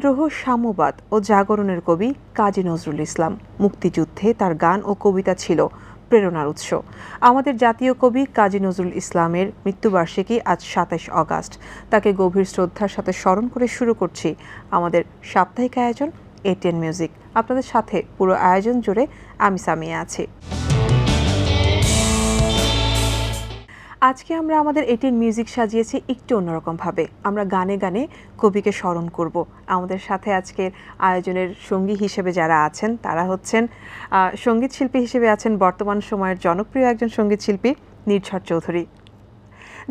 রুহ সাম্যবাদ ও জাগরণের কবি কাজী নজরুল ইসলাম। মুক্তিযুদ্ধে তার গান ও কবিতা ছিল প্রেরণার উৎস। আমাদের জাতীয় কবি কাজী নজরুল ইসলামের মৃত্যুবার্ষিকী আজ ২৭ অগাস্ট। তাকে গভীর শ্রদ্ধার সাথে স্মরণ করে শুরু করছি আমাদের সাপ্তাহিক আয়োজন এটিএন মিউজিক। আপনাদের সাথে পুরো আয়োজন জুড়ে আমি সামিয়া আছি। আজকে আমরা আমাদের এটিএন মিউজিক সাজিয়েছি একটু অন্যরকমভাবে। আমরা গানে গানে কবিকে স্মরণ করব। আমাদের সাথে আজকের আয়োজনের সঙ্গী হিসেবে যারা আছেন তারা হচ্ছেন সঙ্গীত শিল্পী হিসেবে আছেন বর্তমান সময়ের জনপ্রিয় একজন সঙ্গীত শিল্পী নির্ঝর চৌধুরী,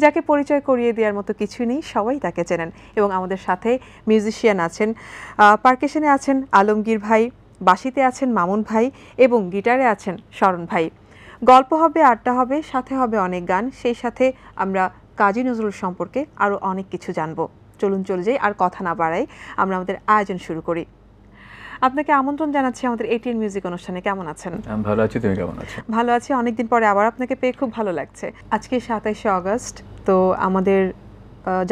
যাকে পরিচয় করিয়ে দেওয়ার মতো কিছু নেই, সবাই তাকে চেনেন। এবং আমাদের সাথে মিউজিশিয়ান আছেন, পারকেশনে আছেন আলমগীর ভাই, বাঁশিতে আছেন মামুন ভাই এবং গিটারে আছেন শরণ ভাই। গল্প হবে, আড্ডা হবে, সাথে হবে অনেক গান। সেই সাথে আমরা কাজী নজরুল সম্পর্কে আরও অনেক কিছু জানবো। চলুন চলে যাই, আর কথা না বাড়াই আমরা আমাদের আয়োজন শুরু করি। আপনাকে আমন্ত্রণ জানাচ্ছি আমাদের এটিএন মিউজিক অনুষ্ঠানে। কেমন আছেন? ভালো আছি, তুমি কেমন আছো? ভালো আছি, অনেকদিন পরে আবার আপনাকে পেয়ে খুব ভালো লাগছে। আজকে ২৭শে অগস্ট, তো আমাদের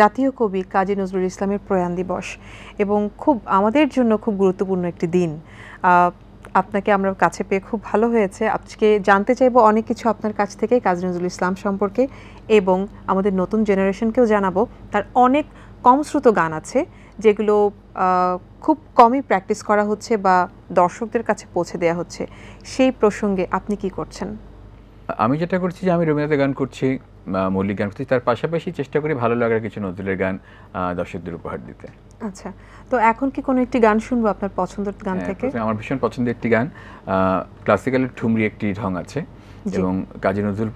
জাতীয় কবি কাজী নজরুল ইসলামের প্রয়াণ দিবস এবং খুব আমাদের জন্য খুব গুরুত্বপূর্ণ একটি দিন। আপনাকে আমরা কাছে পেয়ে খুব ভালো হয়েছে। আজকে জানতে চাইবো অনেক কিছু আপনার কাছ থেকে কাজী নজরুল ইসলাম সম্পর্কে, এবং আমাদের নতুন জেনারেশনকেও জানাবো তার অনেক কম শ্রুত গান আছে যেগুলো খুব কমই প্র্যাকটিস করা হচ্ছে বা দর্শকদের কাছে পৌঁছে দেওয়া হচ্ছে। সেই প্রসঙ্গে আপনি কি করছেন? আমি যেটা করছি যে আমি রবীন্দ্রনাথের গান করছি, মৌলিক গান করছি, তার পাশাপাশি চেষ্টা করি ভালো লাগার কিছু নজরুলের গান দর্শকদের উপহার দিতে। আচ্ছা, তো এখন কি কোনো একটি গান শুনবো আপনার পছন্দের গান থেকে? আমার ভীষণ পছন্দের একটি গান, ক্লাসিক্যাল ঠুমরি একটি ঢং আছে, এবং কাজী নজরুল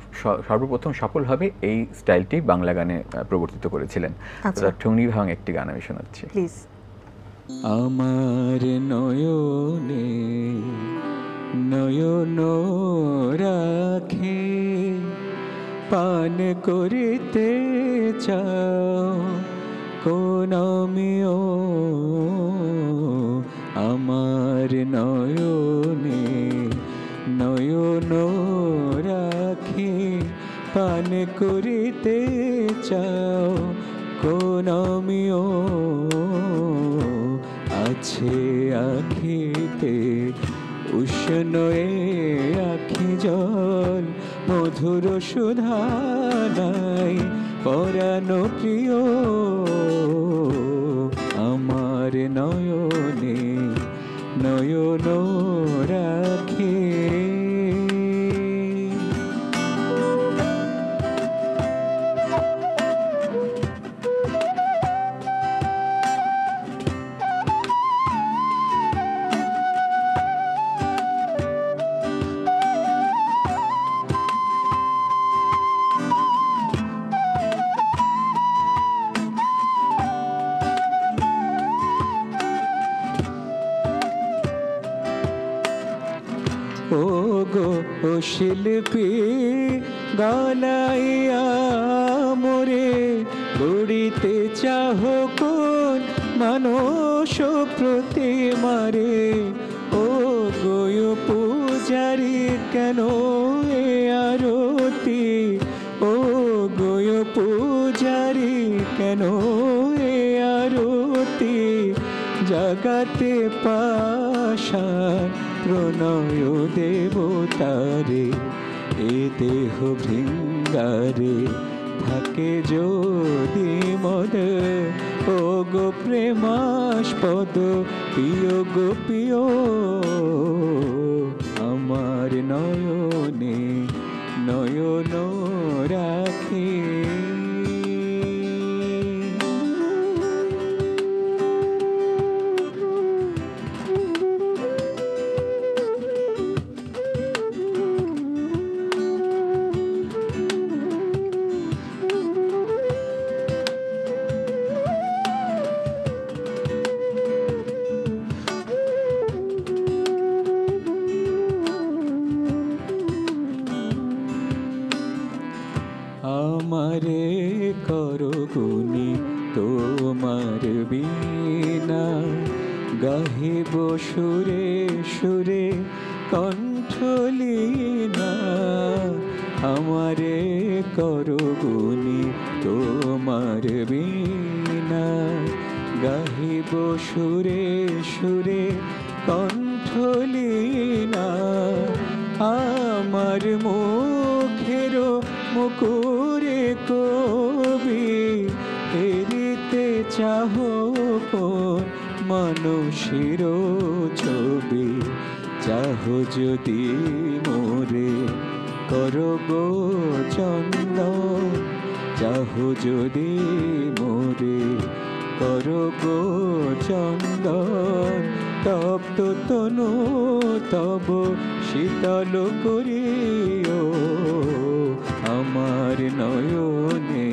সর্বপ্রথম সফল হবে এই স্টাইলটি বাংলা গানে প্রবর্তিত করেছিলেন। ঠুমরি ঢং একটি গান আমি শোনাচ্ছি। প্লিজ। আমার নয়নে নয়ন রাখে পান করিতে চাও কোন আমিও, আমার নয়নে নয়ন রাখে পান করিতে চাও কোন আমিও, আছে আখিতে উষ্ণ আখি জল মধুর সুধা নাই পরাণ প্রিয়, আমার নয়নে নয়ন রাখে। ও গো ও শিল্পী গানাইয়া মোরে গড়িতে চাহ কোন মানস প্রতিমারে, ও গয় পূজারি কেন এ আরতি, ও গয় পূজারি কেন এ আরতি, জাগাতে পাশান প্রণয় দেবতারে, এ দেহ ভৃঙ্গারে থাকে যদি মদ, ও গো প্রেমাস্পদ প্রিয় গো প্রিয়, আমার নয়নে নয়ন রাখে। আমারে করো গুণী তোমার বিনা, গাহিব সুরে সুরে কণ্ঠলীনা, আমারে করো গুণী তোমার বিনা, গাহিব সুরে সুরে কণ্ঠলীনা আমার মুখের মুকুরে কবি হেরিতে চাহ মানুষের ছবি চাহ যদি মোরে করব চন্দন চাহ যদি মোরে করব চন্দন তপ্ত তনু তব শীতল করিও আমার নয়নে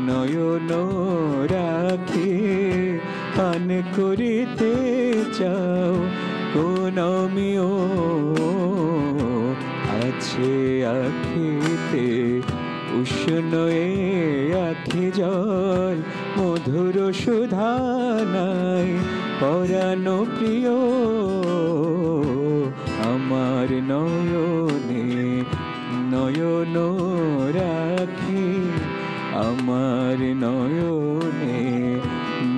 নয়ন রাখি পান করিতে চাও কোন আমিও আছে আখিতে উষ্ণ এ আখি জল মধুর সুধা নাই পরাণ প্রিয় আমার নয়নে নয়ন রাখি আমার নয়নে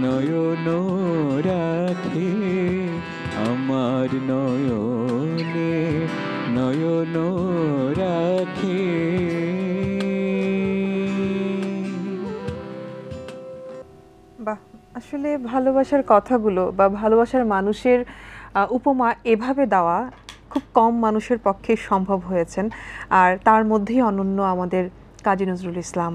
নয়ন রাখি আমার নয়নে নয়ন রাখি বাহ, আসলে ভালোবাসার কথাগুলো বা ভালোবাসার মানুষের উপমা এভাবে দেওয়া খুব কম মানুষের পক্ষে সম্ভব হয়েছেন, আর তার মধ্যেই অনন্য আমাদের কাজী নজরুল ইসলাম।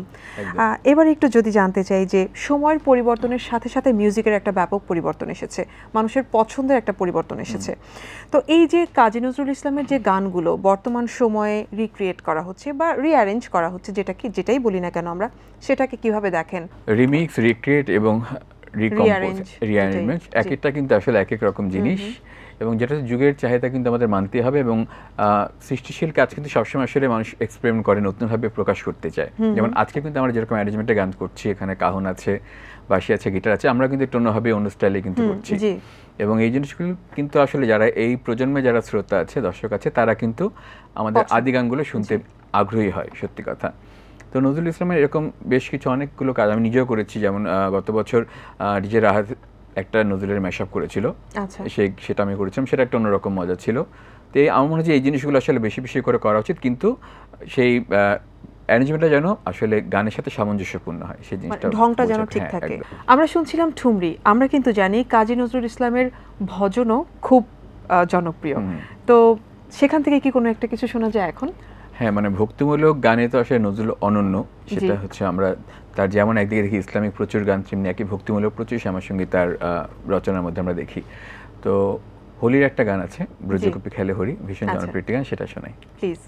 এবার একটু যদি জানতে চাই যে সময়ের পরিবর্তনের সাথে সাথে মিউজিকের একটা ব্যাপক পরিবর্তন এসেছে, মানুষের পছন্দের একটা পরিবর্তন এসেছে। তো এই যে কাজী নজরুল ইসলামের যে গানগুলো বর্তমান সময়ে রিক্রিয়েট করা হচ্ছে বা রিঅ্যারেঞ্জ করা হচ্ছে, যেটাই বলি না কেন আমরা, সেটাকে কিভাবে দেখেন? রিমিক্স, রিক্রিয়েট এবং রিঅ্যারেঞ্জমেন্ট এক একটা কিন্তু আসলে এক এক রকম জিনিস, এবং যেটা যুগের চাহিদা কিন্তু আমাদের মানতে হবে। এবং সৃষ্টিশীল কাজ কিন্তু সবসময় আসলে মানুষ এক্সপেরিমেন্ট করে, নতুনভাবে প্রকাশ করতে চায়। যেমন আজকে কিন্তু আমরা যেরকম অ্যারেঞ্জমেন্টে গান করছি, এখানে কাহন আছে, বাঁশি আছে, গিটার আছে, আমরা কিন্তু একটু অন্যভাবে অন্য স্টাইলে কিন্তু করছি। এবং এই জিনিসগুলো কিন্তু আসলে যারা এই প্রজন্মে যারা শ্রোতা আছে, দর্শক আছে, তারা কিন্তু আমাদের আদি গানগুলো শুনতে আগ্রহী হয়, সত্যি কথা। তো নজরুল ইসলামের এরকম বেশ কিছু অনেকগুলো কাজ আমি নিজেও করেছি। যেমন গত বছর ডিজে রাহাত একটা নজরুলের ম্যাশআপ করেছিল, সেটা আমি করেছিলাম, সেটা একটা অন্যরকম মজা ছিল। তো আমার মনে হয় যে এই জিনিসগুলো আসলে বেশি বেশি করে করা উচিত, কিন্তু সেই অ্যারেঞ্জমেন্টটা যেন আসলে গানের সাথে সামঞ্জস্যপূর্ণ হয়, সেই জিনিসটা ঢংটা যেন ঠিক থাকে। আমরা শুনছিলাম ঠুমরি, আমরা কিন্তু জানি কাজী নজরুল ইসলামের ভজনও খুব জনপ্রিয়, তো সেখান থেকে কি কোনো একটা কিছু শোনা যায় এখন? হ্যাঁ, মানে ভক্তিমূলক গানে তো আসলে নজরুল অনন্য। সেটা হচ্ছে আমরা তার যেমন একদিকে দেখি ইসলামিক প্রচুর গান, তেমনি একই ভক্তিমূলক প্রচুর শ্যামাসঙ্গীতার রচনার মধ্যে আমরা দেখি। তো হোলির একটা গান আছে, ব্রজগোপী খেলে হরি, ভীষণ জনপ্রিয় গান, সেটা শোনাই প্লিজ।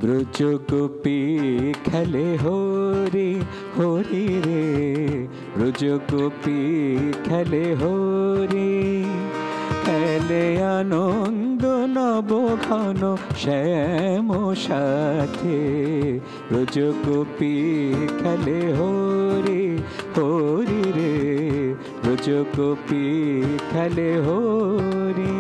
ব্রজগোপী খেলে হরি হরি রে, ব্রজগোপী খেলে হরি, খেলে আনন্দ নব ঘন শ্যাম সাথে, ব্রজগোপী খেলে হরি হরি রে, ব্রজগোপী খেলে হরি।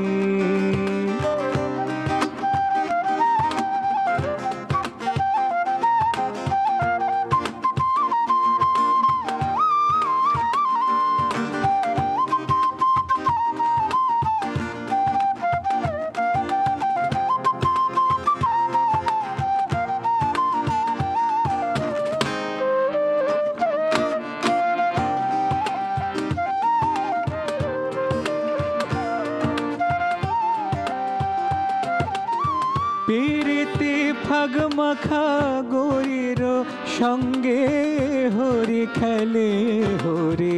প্রীতি ফাগ মাখা গৌরীর সঙ্গে হরি খেলে হরি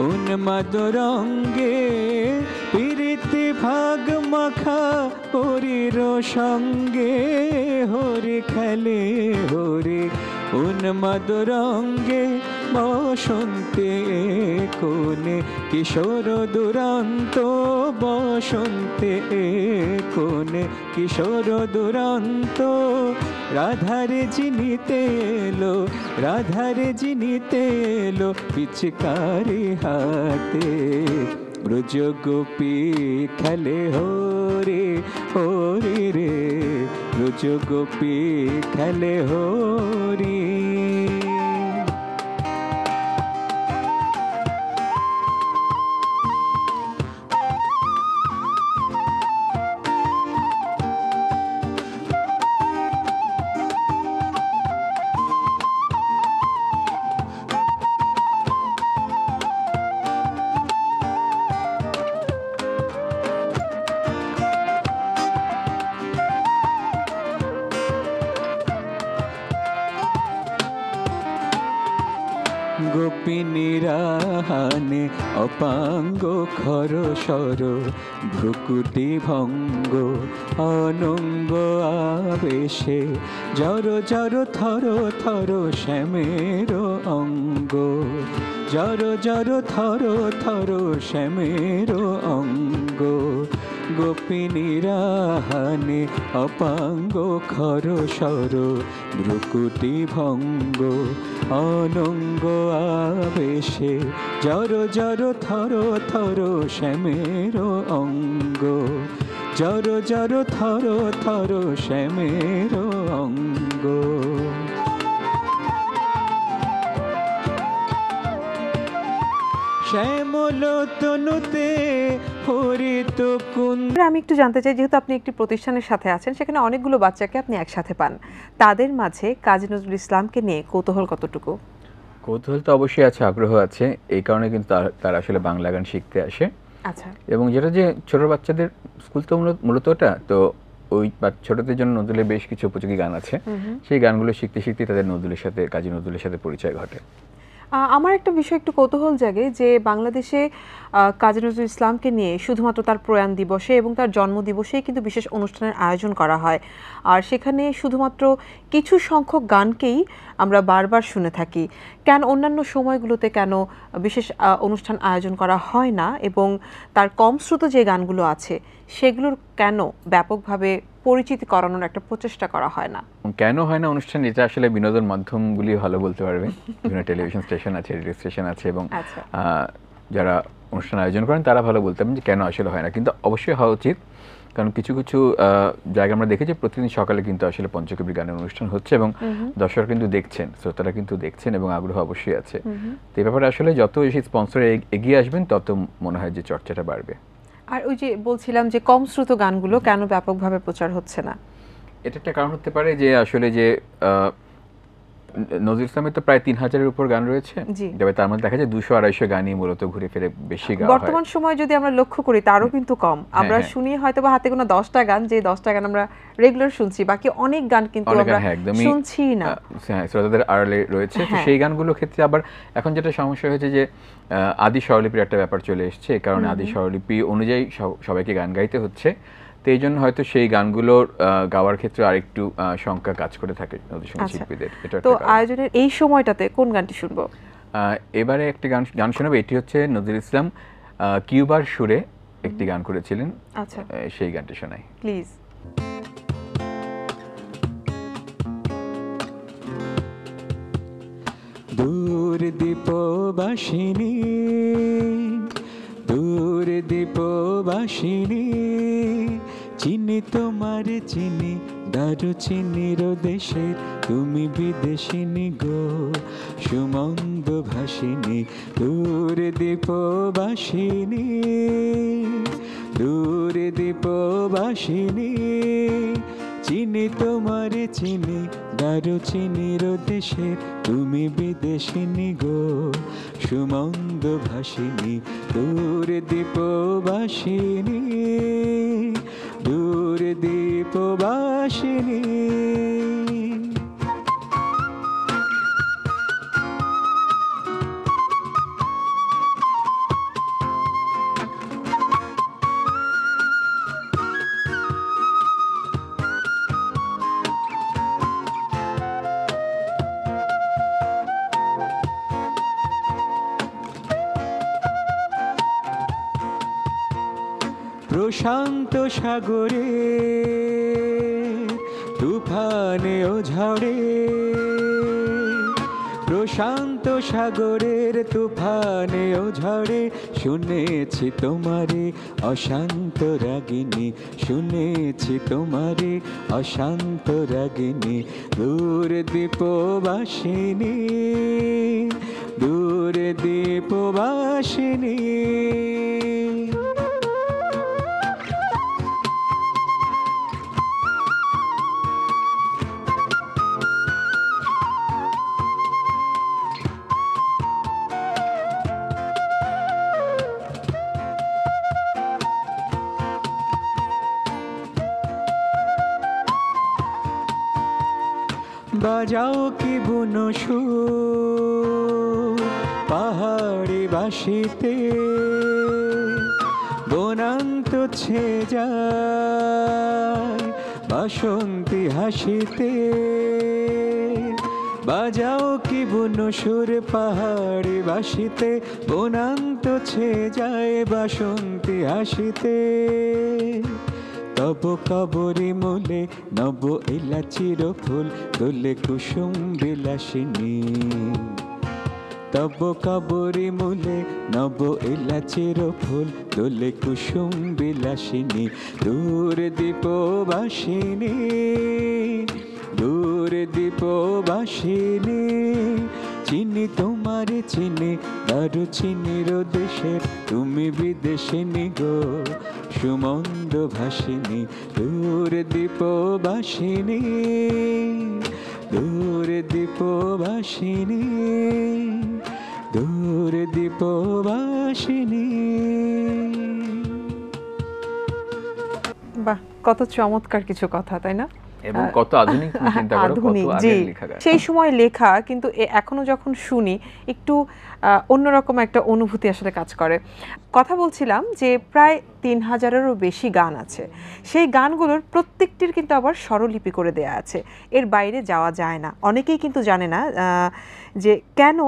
উন্মাদ রঙ্গে, প্রীতি ফাগ মাখা গৌরীর সঙ্গে হরি খেলে হরি উন্মাদ রঙ্গে, বসন্তে কোনে কিশোর দুরান্ত, বসন্তে কোনে কিশোর দুরান্ত, রাধারে জিনিতে এলো, রাধারে জিনিতে এলো পিচকারি হাতে, ব্রজ গোপী খেলে হরে হরে রে, ব্রজ গোপী খেলে হরি। গোপিনীরা হানে অপাঙ্গ খর সর, ভ্রুকুটি ভঙ্গ অনঙ্গ আবেশে, জর জর থর থর শ্যামের অঙ্গ, জর জর থর থর শ্যামের অঙ্গ। গোপিনীরা হানে অপাঙ্গ খর সর, ভ্রুকুটি ভঙ্গ অনঙ্গ আবেশে, জর জর থর থর শ্যামের অঙ্গ, জর জর থর থর শ্যামের অঙ্গ। শ্যামল তনুতে হরিত কুঞ্জ। আমি একটু জানতে চাই, যেহেতু আপনি একটি প্রতিষ্ঠানের সাথে আছেন, সেখানে অনেকগুলো বাচ্চাকে আপনি একসাথে পান, তাদের মাঝে কাজী নজরুল ইসলামকে নিয়ে কৌতূহল কতটুকু? কৌতূহল তো অবশ্যই আছে, আগ্রহ আছে, এই কারণে কিন্তু তারা আসলে বাংলা গান শিখতে আসে। আচ্ছা। এবং যেটা যে ছোট বাচ্চাদের স্কুল তো মূলত ওটা তো, ওই ছোটদের জন্য নজরুলের বেশ কিছু উপযোগী গান আছে, সেই গানগুলো শিখতে শিখতে তাদের নজরুলের সাথে, কাজী নজরুলের সাথে পরিচয় ঘটে। আমার একটা বিষয় একটু কৌতূহল জাগে যে বাংলাদেশে কাজী নজরুল ইসলামকে নিয়ে শুধুমাত্র তার প্রয়াণ দিবসে এবং তার জন্মদিবসেই কিন্তু বিশেষ অনুষ্ঠানের আয়োজন করা হয়, আর সেখানে শুধুমাত্র কিছু সংখ্যক গানকেই আমরা বারবার শুনে থাকি। কেন অন্যান্য সময়গুলোতে কেন বিশেষ অনুষ্ঠান আয়োজন করা হয় না, এবং তার কম শ্রুত যে গানগুলো আছে সেগুলোর কেন ব্যাপকভাবে পরিচিতি করানোর একটা প্রচেষ্টা করা হয় না? কেন হয় না অনুষ্ঠান, এটা আসলে বিনোদন মাধ্যমগুলি ভালো বলতে পারবে। বিভিন্ন টেলিভিশন স্টেশন আছে, রেডিও স্টেশন আছে, এবং যারা অনুষ্ঠান আয়োজন করেন তারা ভালো বলতে পারেন যে কেন আসলে হয় না। কিন্তু অবশ্যই হওয়া উচিত, কারণ কিছু কিছু জায়গা আমরা দেখেছি প্রতিদিন সকালে কিন্তু আসলে পঞ্চকবি গানের অনুষ্ঠান হচ্ছে, এবং দর্শকরা কিন্তু দেখছেন, শ্রোতারা কিন্তু দেখছেন, এবং আগ্রহ অবশ্যই আছে। তো এই ব্যাপারে আসলে যত বেশি স্পন্সর এগিয়ে আসবেন তত মনে হয় যে চর্চাটা বাড়বে। আর ওই যে বলছিলাম যে কম শ্রুত গানগুলো কেন ব্যাপকভাবে প্রচার হচ্ছে না, এটা একটা কারণ হতে পারে যে আসলে যে নজরুল ইসলামের তো প্রায় 3000-এর উপর গান রয়েছে, তবে তার মধ্যে দেখা যায় 200-250 গানই মূলত ঘুরে ফিরে বেশি গাওয়া হয়। বর্তমান সময় যদি আমরা লক্ষ্য করি তারও কিন্তু কম, আমরা শুনি হয়তো বা হাতে গোনা 10টা গান, যে 10টা গান আমরা রেগুলার শুনছি, বাকি অনেক গান কিন্তু আমরা শুনছি না, শ্রোতাদের আড়ালে রয়েছে। তো সেই গানগুলোর ক্ষেত্রে আবার এখন যেটা সমস্যা হয়েছে যে আদি স্বরলিপির একটা ব্যাপার চলে এসেছে, এই কারণে আদি স্বরলিপি অনুযায়ী সবাইকে গান গাইতে হচ্ছে। তো এই জন্য হয়তো সেই গানগুলোর গাওয়ার ক্ষেত্রে আরেকটু সংখ্যা কাজ করে থাকে নতুন শিল্পীদের। তো আয়োজনের এই সময়টাতে কোন গানটি শুনবো? এবারে একটি গান শোনাবো, এটি হচ্ছে নজরুল ইসলাম কিউবার সুরে একটি গান করেছিলেন। আচ্ছা, সেই গানটি শোনাই প্লিজ। দূর দীপবাসিনী, দূর দীপবাসিনী, চিনি তোমার চিনি, দারুচিনির দেশের তুমি বিদেশিনী গো, সুমন্দ ভাসিনী। দূর দীপবাসিনী, দূর দীপবাসিনী, চিনি তোমার চিনি, দারুচিনির দেশের তুমি বিদেশিনী গো, সুমন্দ ভাসিনী। দূর দীপবাসিনী, দূর দীপবাসিনী। প্রশান্ত সাগরে তুফানে ও ঝড়ে, প্রশান্ত সাগরের তুফানে ও ঝড়ে শুনেছি তোমারে অশান্ত রাগিনী, শুনেছি তোমারে অশান্ত রাগিনী। দূর দ্বীপবাসিনী, দূর দ্বীপবাসিনী। বাজাও কি বুনো সুর পাহাড়ি বাসিতে, বনান্ত ছে যায় বাসন্তী হাসিতে। বাজাও কি বুনো সুর পাহাড়ি বাসিতে, বনান্ত ছে যায় বাসন্তী হাসিতে। তব কবরি মূলে নব এলাচির ফুল দোলে কুসুম বিলাসিনী। তব কবরি মূলে নব এলাচির ফুল দোলে কুসুম বিলাসিনী। দূর দ্বীপবাসিনী, দূর দ্বীপবাসিনী। চিনি তোমারে চিনি দারু চিনির দেশের, তুমি বিদেশিনী গো সুমন্দ ভাসিনী। দূর দ্বীপবাসিনী, দূর দ্বীপবাসিনী, দূর দ্বীপবাসিনী। বাহ, কত চমৎকার কিছু কথা, তাই না? এবং কত আধুনিক তুমি চিন্তা করো, কত আধুনিক, জি। আগের লেখা গান। সেই সময় লেখা, কিন্তু এখনো যখন শুনি একটু অন্যরকম একটা অনুভূতি আসলে কাজ করে। কথা বলছিলাম যে প্রায় 3000-এরও বেশি গান আছে, সেই গানগুলোর প্রত্যেকটির কিন্তু আবার স্বরলিপি করে দেয়া আছে, এর বাইরে যাওয়া যায় না। অনেকেই কিন্তু জানে না যে কেন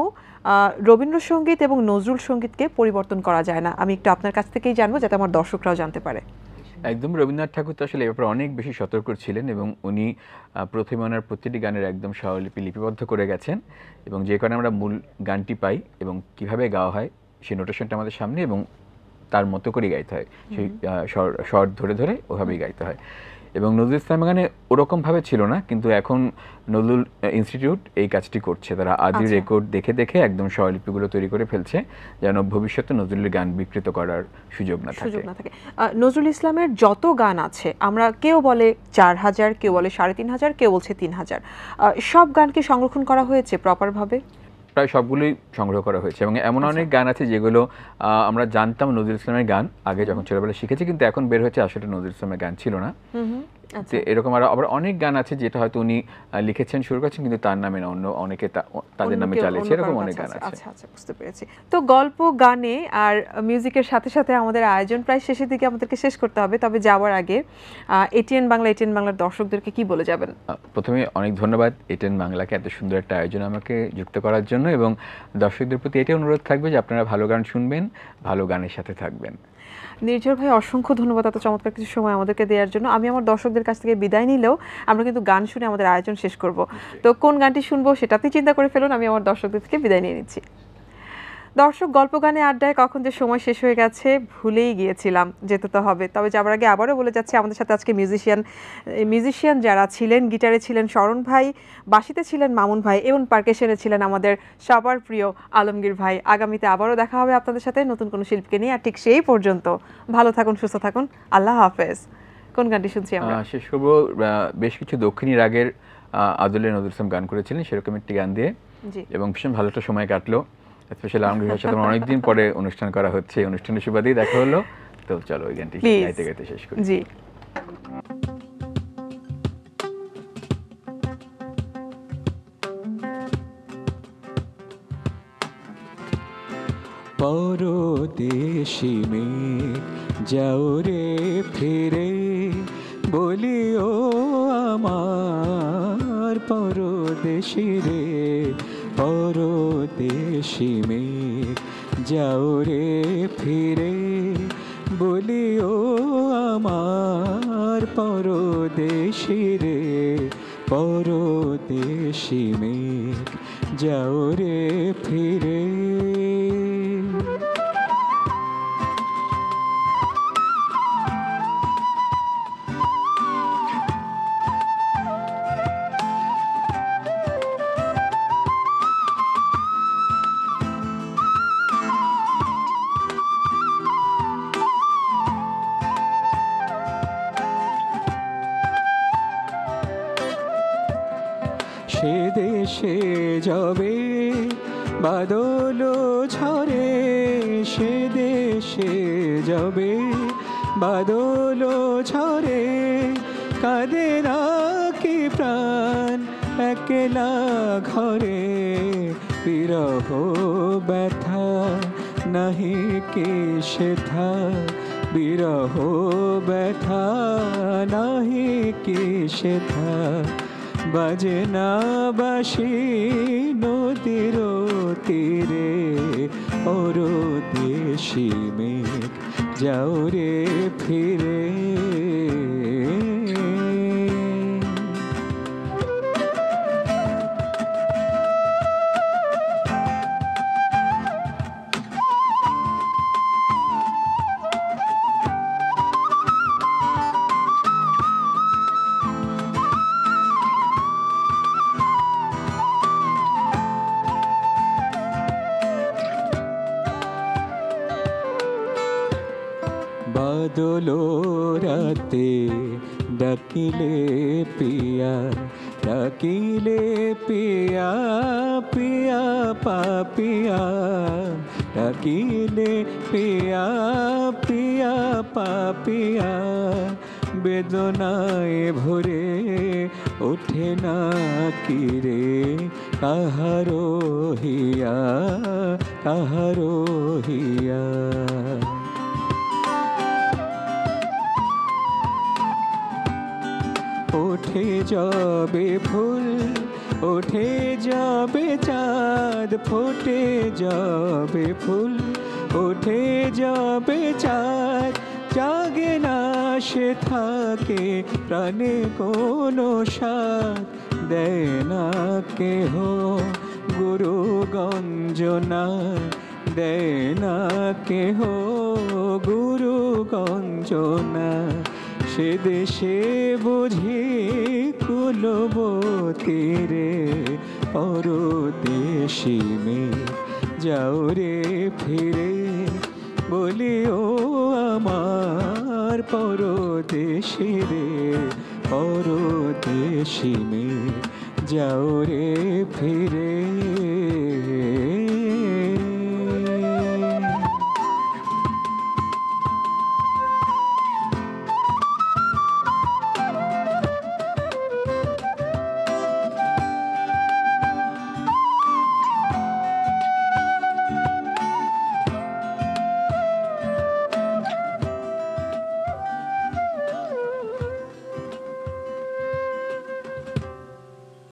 রবীন্দ্রসঙ্গীত এবং নজরুল সঙ্গীতকে পরিবর্তন করা যায় না। আমি একটু আপনার কাছ থেকেই জানবো, যাতে আমার দর্শকরাও জানতে পারে। একদম, রবীন্দ্রনাথ ঠাকুর তো আসলে এ ব্যাপারে অনেক বেশি সতর্ক ছিলেন এবং উনি প্রথমে ওনার প্রতিটি গানের একদম স্বরলিপি লিপিবদ্ধ করে গেছেন, এবং যে কারণে আমরা মূল গানটি পাই এবং কিভাবে গাওয়া হয় সেই নোটেশনটা আমাদের সামনে, এবং তার মতো করে গাইতে হয়, সেই স্বর ধরে ধরে ওভাবেই গাইতে হয়। এবং নজরুল ইসলামের গানে ওরকমভাবে ছিল না, কিন্তু এখন নজরুল ইনস্টিটিউট এই কাজটি করছে। তারা আদি রেকর্ড দেখে দেখে একদম স্বরলিপিগুলো তৈরি করে ফেলছে, যেন ভবিষ্যতে নজরুলের গান বিকৃত করার সুযোগ না থাকে। নজরুল ইসলামের যত গান আছে, আমরা কেউ বলে 4000, কেউ বলে 3500, কেউ বলছে 3000, সব গানকে সংরক্ষণ করা হয়েছে প্রপারভাবে? প্রায় সবগুলোই সংগ্রহ করা হয়েছে, এবং এমন অনেক গান আছে যেগুলো আমরা জানতাম নজরুল ইসলামের গান আগে যখন ছোটবেলায় শিখেছি, কিন্তু এখন বের হচ্ছে আসলে নজরুল ইসলামের গান ছিল না। এরকম আবার অনেক গান আছে যেটা হয়তো উনি লিখেছেন, শুরু করেছেন, কিন্তু তার নামে না, অন্য অনেকে তাদের নামে চালিয়েছে, এরকম অনেক গান আছে। আচ্ছা আচ্ছা, বুঝতে পেরেছি। তো গল্প, গানে আর মিউজিকের সাথে সাথে আমাদের আয়োজন প্রায় শেষের দিকে, আমাদেরকে শেষ করতে হবে। তবে যাওয়ার আগে এটিএন বাংলার দর্শকদেরকে কি বলে যাবেন? প্রথমে অনেক ধন্যবাদ এটিএন বাংলাকে এত সুন্দর একটা আয়োজন আমাকে যুক্ত করার জন্য, এবং দর্শকদের প্রতি এটাই অনুরোধ থাকবে যে আপনারা ভালো গান শুনবেন, ভালো গানের সাথে থাকবেন। নির্ঝর ভাই, অসংখ্য ধন্যবাদ এত চমৎকার কিছু সময় আমাদেরকে দেওয়ার জন্য। আমি আমার দর্শকদের কাছ থেকে বিদায় নিলেও আমরা কিন্তু গান শুনে আমাদের আয়োজন শেষ করব। তো কোন গানটি শুনবো সেটা আপনি চিন্তা করে ফেলুন, আমি আমার দর্শকদের থেকে বিদায় নিয়ে নিচ্ছি। দর্শক, গল্প গানে আড্ডায় কখন যে সময় শেষ হয়ে গেছে ভুলেই গিয়েছিলাম, যেতে তো হবে। তবে যাবার আগে আবারও বলে যাচ্ছি, আমাদের সাথে আজকে মিউজিশিয়ান যারা ছিলেন, গিটারে ছিলেন শরণ ভাই, বাঁশিতে ছিলেন মামুন ভাই, এবং পারকাশনে ছিলেন আমাদের সবার প্রিয় আলমগীর ভাই। আগামীতে আবারও দেখা হবে আপনাদের সাথে নতুন কোনো শিল্পীকে নিয়ে। আর ঠিক সেই পর্যন্ত ভালো থাকুন, সুস্থ থাকুন, আল্লাহ হাফেজ। কোন গানটি শুনছি আমরা? শেষ করবো বেশ কিছু দক্ষিণী রাগের আদলে নজরুল ইসলাম গান করেছিলেন, সেরকম একটি গান দিয়ে, এবং ভীষণ ভালো একটা সময় কাটলো। স্পেশালি আলমগীর ভাইয়ের সাথে অনেকদিন পরে অনুষ্ঠান করা হচ্ছে, অনুষ্ঠানের সুবাদেই দেখা হলো। তো চলো ওই গানটি গাইতে গাইতে শেষ করি। জি। পরদেশি মেঘ যাও রে ফিরে, বলিও আমার পরদেশি রে। পরদেশি মেঘ যাও রে ফিরে, বলিও আমার পরদেশি রে। পরদেশি মেঘ যাও রে ফিরে। সে দেশে যাবে বাদল ঝরে, সে দেশে যাবে বাদল ঝরে, কাঁদে না কি প্রাণ একলা ঘরে, বিরহ ব্যথা নাহি কি সেথা, বিরহ ব্যথা নাহি কি সেথা, বাজে না বাঁশি নদীর তীরে, পরদেশি মেঘ যাও রে ফিরে। বাদল রাতে ডাকিলে পিয়া, ডাকিলে পিয়া পিয়া পাপিয়া, ডাকিলে পিয়া পিয়া পাপিয়া, বেদনায় ভরে ওঠে না কিরে, কাহারো হিয়া কাহারো হিয়া। ওঠে যাবে ফুল, ওঠে যাবে চাঁদ, ফোটে যাবে ফুল, ওঠে যাবে চাঁদ, জাগে না সে থাকে প্রাণে কোনো সাথ, দেয় না কেহ গুরু গঞ্জনা, দেয় না কেহ গুরু গঞ্জনা, সে দেশে বুঝি কুলবতী রে, পরদেশি মেঘ যাও রে ফিরে, বলিও আমার পরদেশি রে, পরদেশি মেঘ যাও রে ফিরে।